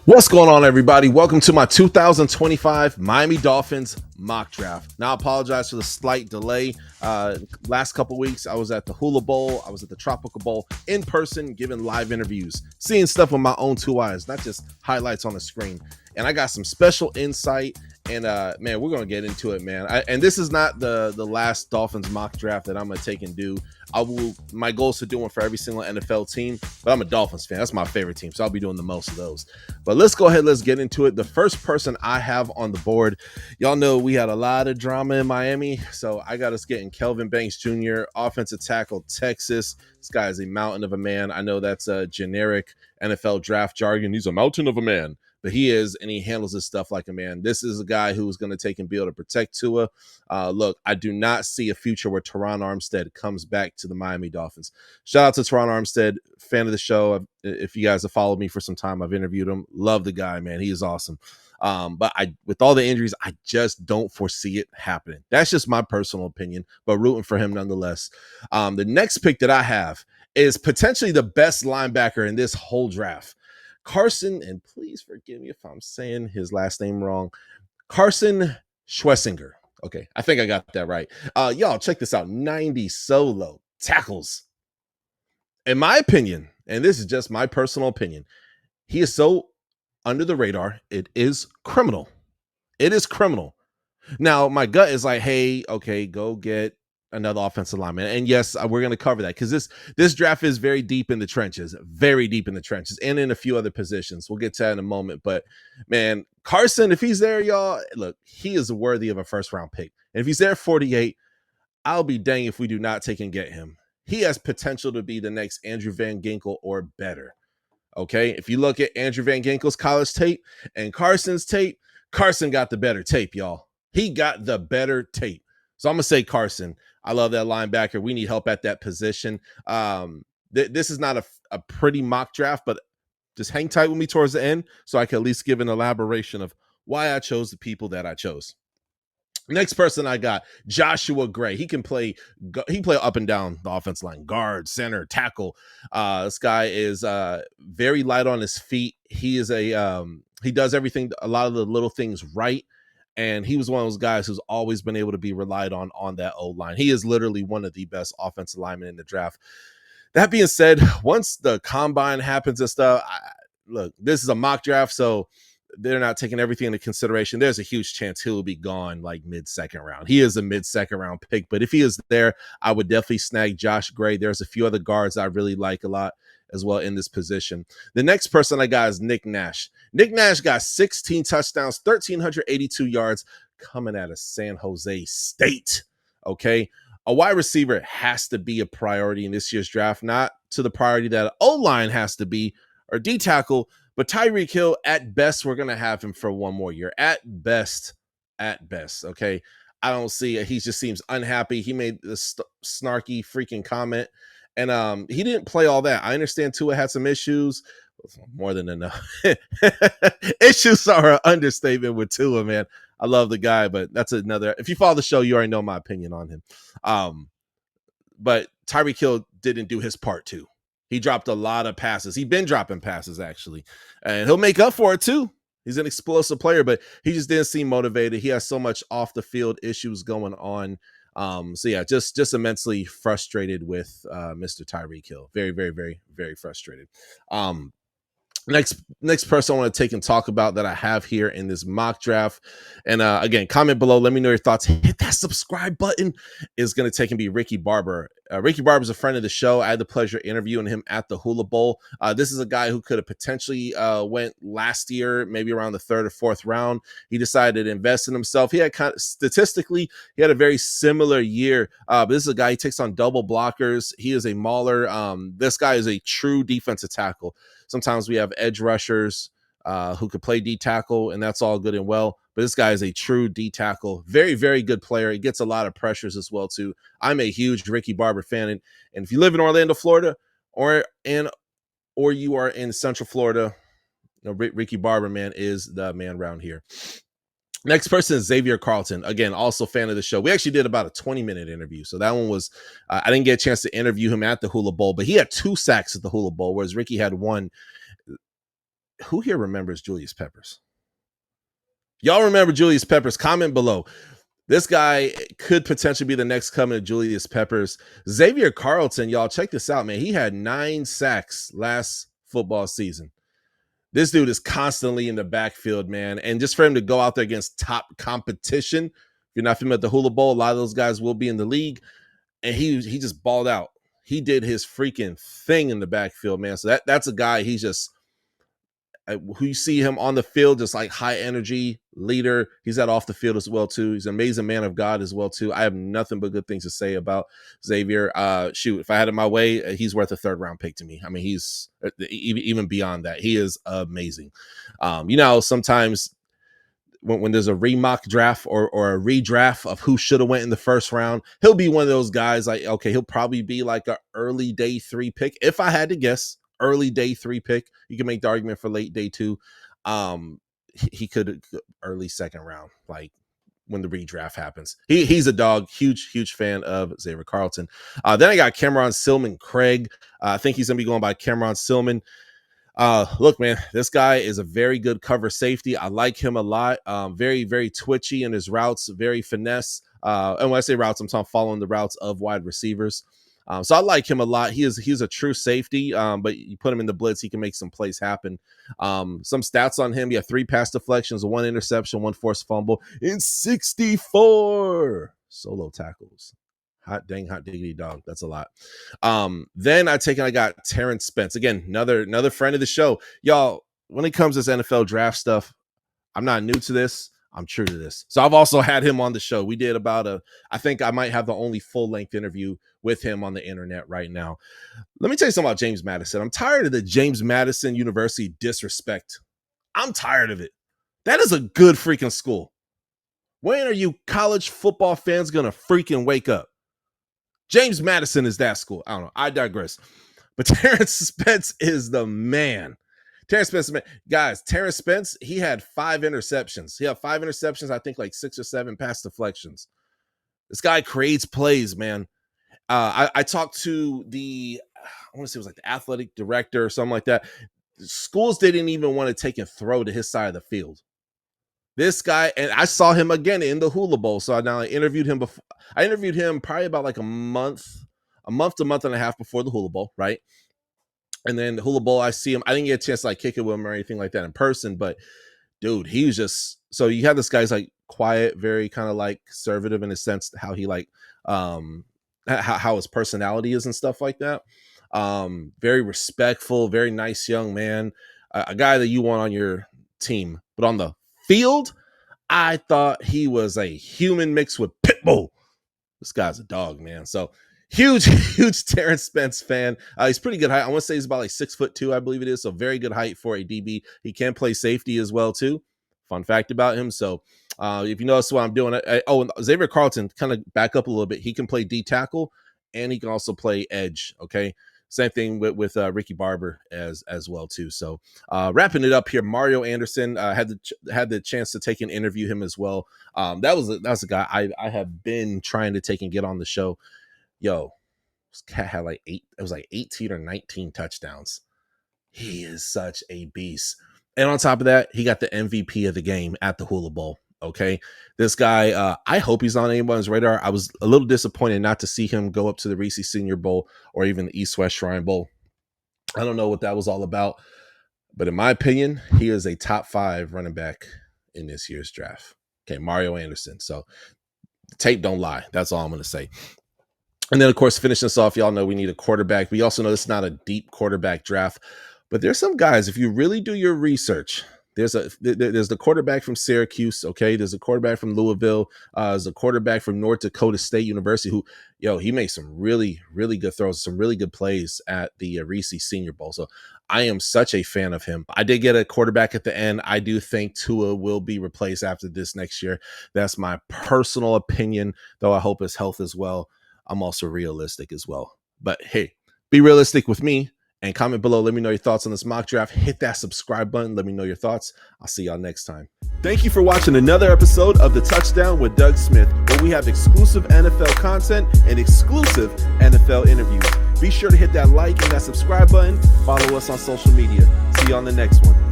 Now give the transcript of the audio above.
What's going on, everybody? Welcome to my 2025 Miami Dolphins mock draft. Now, I apologize for the slight delay. Last couple weeks, I was at the Hula Bowl. I was at the Tropical Bowl in person, giving live interviews, seeing stuff with my own two eyes, not just highlights on the screen. And I got some special insight. And man, we're gonna get into it, man. And this is not the last Dolphins mock draft that I'm gonna take and do. My goal is to do one for every single NFL team, but I'm a Dolphins fan. That's my favorite team, so I'll be doing the most of those. But let's go ahead, let's get into it. The first person I have on the board, y'all know we had a lot of drama in Miami, so I got us getting Kelvin Banks Jr., offensive tackle, Texas. This guy is a mountain of a man. I know that's a generic NFL draft jargon. He's a mountain of a man. But he is, and he handles his stuff like a man. This is a guy who's going to take and be able to protect Tua. Look, I do not see a future where Teron Armstead comes back to the Miami Dolphins. Shout out to Teron Armstead, fan of the show. If you guys have followed me for some time, I've interviewed him. Love the guy, man. He is awesome. But with all the injuries, I just don't foresee it happening. That's just my personal opinion, but rooting for him nonetheless. The next pick that I have is potentially the best linebacker in this whole draft. Carson, and please forgive me if I'm saying his last name wrong, Carson Schwessinger. Okay, I think I got that right. Y'all, check this out. 90 solo tackles. In my opinion, and this is just my personal opinion, he is so under the radar, it is criminal. It is criminal. Now, my gut is like, hey, okay, go get another offensive lineman. And yes, we're going to cover that because this draft is very deep in the trenches, and in a few other positions. We'll get to that in a moment. But man, Carson, if he's there, y'all, look, he is worthy of a first round pick. And if he's there at 48, I'll be dang if we do not take and get him. He has potential to be the next Andrew Van Ginkel or better. Okay, if you look at Andrew Van Ginkel's college tape and Carson's tape, Carson got the better tape, y'all. He got the better tape. So I'm going to say Carson. I love that linebacker. We need help at that position. This is not a pretty mock draft, but just hang tight with me towards the end so I can at least give an elaboration of why I chose the people that I chose. Next person I got, Joshua Gray. He play up and down the offense line, guard, center, tackle. This guy is very light on his feet. He is he does everything, a lot of the little things right. And he was one of those guys who's always been able to be relied on that O-line. He is literally one of the best offensive linemen in the draft. That being said, once the combine happens and stuff, look, this is a mock draft, so they're not taking everything into consideration. There's a huge chance he'll be gone like mid-second round. He is a mid-second round pick, but if he is there, I would definitely snag Josh Gray. There's a few other guards I really like a lot as well in this position. The next person I got is Nick Nash. Nick Nash got 16 touchdowns, 1,382 yards coming out of San Jose State. Okay. A wide receiver has to be a priority in this year's draft, not to the priority that O-line has to be or D tackle, but Tyreek Hill, at best, we're going to have him for one more year. At best, okay? I don't see it. He just seems unhappy. He made this snarky freaking comment, and he didn't play all that. I understand Tua had some issues. More than enough. Issues are an understatement with Tua, man. I love the guy, but that's another. If you follow the show, you already know my opinion on him. But Tyreek Hill didn't do his part too. He dropped a lot of passes. He's been dropping passes, actually. And he'll make up for it, too. He's an explosive player, but he just didn't seem motivated. He has so much off-the-field issues going on. So, yeah, just immensely frustrated with Mr. Tyreek Hill. Very, very, very, very frustrated. Next person I want to take and talk about that I have here in this mock draft. And again, comment below. Let me know your thoughts. Hit that subscribe button. Is going to take and be Ricky Barber. Ricky Barber is a friend of the show. I had the pleasure of interviewing him at the Hula Bowl. This is a guy who could have potentially went last year, maybe around the third or fourth round. He decided to invest in himself. He had statistically, he had a very similar year. But this is a guy, he takes on double blockers. He is a mauler. This guy is a true defensive tackle. Sometimes we have edge rushers who could play D tackle, and that's all good and well. But this guy is a true D tackle. Very, very good player. He gets a lot of pressures as well, too. I'm a huge Ricky Barber fan. And if you live in Orlando, Florida, or you are in Central Florida, Ricky Barber, man, is the man around here. Next person is Xavier Carlton. Again, also fan of the show. We actually did about a 20-minute interview. So that one was, I didn't get a chance to interview him at the Hula Bowl, but he had 2 sacks at the Hula Bowl, whereas Ricky had 1. who here remembers Julius Peppers? Y'all remember Julius Peppers? Comment below. This guy could potentially be the next coming of Julius Peppers. Xavier Carlton, y'all, check this out, man. He had 9 sacks last football season. This dude is constantly in the backfield, man. And just for him to go out there against top competition, if you're not familiar with the Hula Bowl, a lot of those guys will be in the league. And he just balled out. He did his freaking thing in the backfield, man. So that's a guy, he's just, who you see him on the field, just like high energy leader. He's at off the field as well too. He's an amazing man of God as well too. I have nothing but good things to say about Xavier. Shoot, if I had it my way, he's worth a 3rd round pick to me. I mean, he's even beyond that. He is amazing. Sometimes when there's a remock draft or a redraft of who should have went in the 1st round, he'll be one of those guys like, okay, he'll probably be like an early day 3 pick. If I had to guess, early day 3 pick. You can make the argument for late day 2. He could early 2nd round, like when the redraft happens. He's a dog. Huge fan of Xavier Carlton. Then I got Cameron Silman Craig. I think he's gonna be going by Cameron Silman. Look, man, this guy is a very good cover safety. I like him a lot. Very twitchy in his routes, very finesse. And when I say routes, I'm talking following the routes of wide receivers. So I like him a lot. He's a true safety, but you put him in the blitz, he can make some plays happen. Some stats on him: he had 3 pass deflections, 1 interception, 1 forced fumble, and 64 solo tackles. Hot diggity dog. That's a lot. Then I got Terrence Spence. Again, another friend of the show. Y'all, when it comes to this NFL draft stuff, I'm not new to this. I'm true to this. So I've also had him on the show. We did I think I might have the only full-length interview with him on the internet right now. Let me tell you something about James Madison. I'm tired of the James Madison University disrespect. I'm tired of it. That is a good freaking school. When are you college football fans going to freaking wake up? James Madison is that school. I don't know. I digress. But Terrence Spence is the man. Terrence Spence, guys, Terrence Spence, he had 5 interceptions. He had 5 interceptions, I think like 6 or 7 pass deflections. This guy creates plays, man. I talked to I want to say it was like the athletic director or something like that. Schools didn't even want to take and throw to his side of the field. This guy, and I saw him again in the Hula Bowl. So I interviewed him before. I interviewed him probably about like a month to month and a half before the Hula Bowl, right? And then the Hula Bowl, I see him. I didn't get a chance to like kick it with him or anything like that in person, but dude, he was just, so you have this guy's like quiet, very kind of like conservative in a sense, how he like, how his personality is and stuff like that. Very respectful, very nice young man, a guy that you want on your team. But on the field, I thought he was a human mixed with Pitbull. This guy's a dog, man. So huge Terrence Spence fan. He's pretty good height. I want to say he's about like 6'2", I believe it is. So very good height for a DB. He can play safety as well too. Fun fact about him. So if you notice what I'm doing, and Xavier Carlton, kind of back up a little bit. He can play D tackle and he can also play edge. Okay. Same thing with Ricky Barber as well too. So wrapping it up here, Mario Anderson had the chance to take and interview him as well. That was a guy I have been trying to take and get on the show. Yo, this cat had like 18 or 19 touchdowns. He is such a beast. And on top of that, he got the MVP of the game at the Hula Bowl. Okay. This guy, I hope he's on anyone's radar. I was a little disappointed not to see him go up to the Reese Senior Bowl or even the East West Shrine Bowl. I don't know what that was all about, but in my opinion, he is a top 5 running back in this year's draft. Okay. Mario Anderson. So the tape don't lie. That's all I'm going to say. And then, of course, finishing this off, y'all know we need a quarterback. We also know this is not a deep quarterback draft, but there's some guys, if you really do your research, there's the quarterback from Syracuse, okay? There's a quarterback from Louisville. There's a quarterback from North Dakota State University who, he made some really, really good throws, some really good plays at the Reese Senior Bowl. So I am such a fan of him. I did get a quarterback at the end. I do think Tua will be replaced after this next year. That's my personal opinion, though I hope his health as well. I'm also realistic as well. But hey, be realistic with me and comment below. Let me know your thoughts on this mock draft. Hit that subscribe button. Let me know your thoughts. I'll see y'all next time. Thank you for watching another episode of The Touchdown with Doug Smith, where we have exclusive NFL content and exclusive NFL interviews. Be sure to hit that like and that subscribe button. Follow us on social media. See you on the next one.